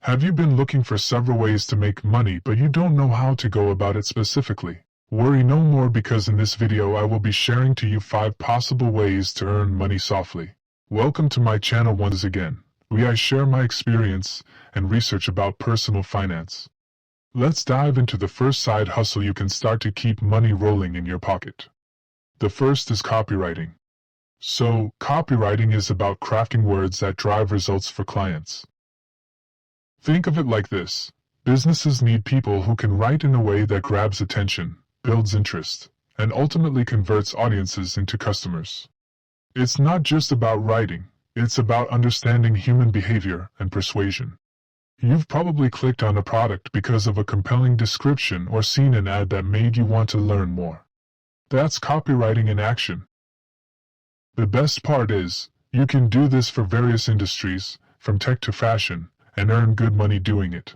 Have you been looking for several ways to make money but you don't know how to go about it specifically? Worry no more, because in this video I will be sharing to you 5 possible ways to earn money softly. Welcome to my channel once again, where I share my experience and research about personal finance. Let's dive into the first side hustle you can start to keep money rolling in your pocket. The first is copywriting. So, copywriting is about crafting words that drive results for clients. Think of it like this. Businesses need people who can write in a way that grabs attention, builds interest, and ultimately converts audiences into customers. It's not just about writing, it's about understanding human behavior and persuasion. You've probably clicked on a product because of a compelling description or seen an ad that made you want to learn more. That's copywriting in action. The best part is, you can do this for various industries, from tech to fashion, and earn good money doing it.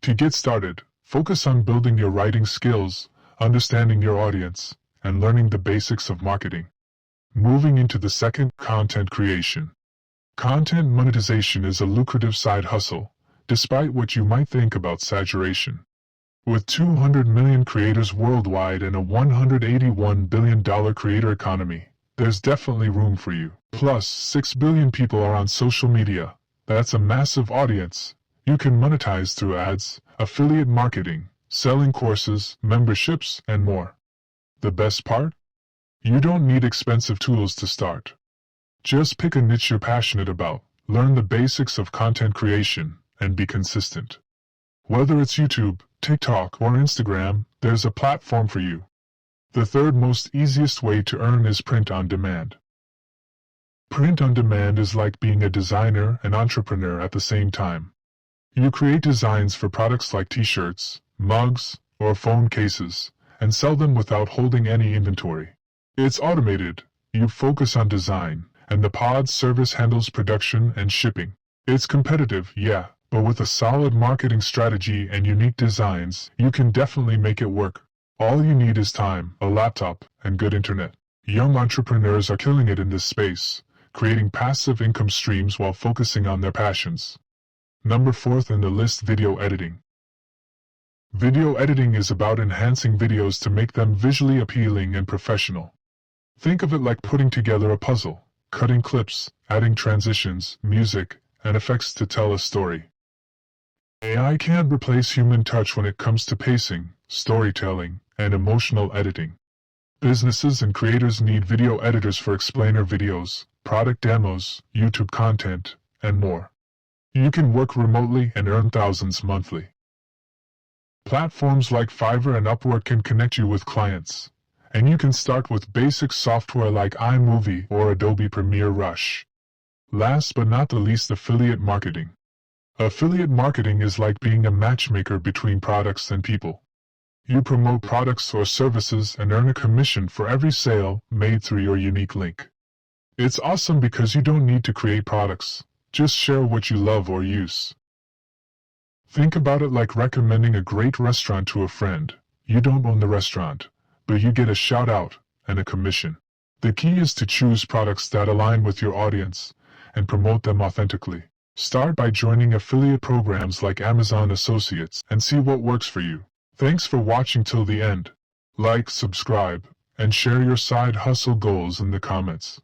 To get started, focus on building your writing skills, understanding your audience, and learning the basics of marketing. Moving into the second, content creation. Content monetization is a lucrative side hustle, despite what you might think about saturation. With 200 million creators worldwide and a $181 billion creator economy, there's definitely room for you. Plus, 6 billion people are on social media. That's a massive audience. You can monetize through ads, affiliate marketing, selling courses, memberships, and more. The best part? You don't need expensive tools to start. Just pick a niche you're passionate about, learn the basics of content creation, and be consistent. Whether it's YouTube, TikTok, or Instagram, there's a platform for you. The third most easiest way to earn is print on demand. Print on demand is like being a designer and entrepreneur at the same time. You create designs for products like t-shirts, mugs, or phone cases, and sell them without holding any inventory. It's automated. You focus on design, and the pod service handles production and shipping. It's competitive, yeah, but with a solid marketing strategy and unique designs, you can definitely make it work. All you need is time, a laptop, and good internet. Young entrepreneurs are killing it in this space, creating passive income streams while focusing on their passions. Number 4 in the list, video editing. Video editing is about enhancing videos to make them visually appealing and professional. Think of it like putting together a puzzle, cutting clips, adding transitions, music, and effects to tell a story. AI can't replace human touch when it comes to pacing, storytelling, and emotional editing. Businesses and creators need video editors for explainer videos, product demos, YouTube content, and more. You can work remotely and earn thousands monthly. Platforms like Fiverr and Upwork can connect you with clients, and you can start with basic software like iMovie or Adobe Premiere Rush. Last but not the least, affiliate marketing. Affiliate marketing is like being a matchmaker between products and people. You promote products or services and earn a commission for every sale made through your unique link. It's awesome because you don't need to create products, just share what you love or use. Think about it like recommending a great restaurant to a friend. You don't own the restaurant, but you get a shout out and a commission. The key is to choose products that align with your audience and promote them authentically. Start by joining affiliate programs like Amazon Associates and see what works for you. Thanks for watching till the end. Like, subscribe, and share your side hustle goals in the comments.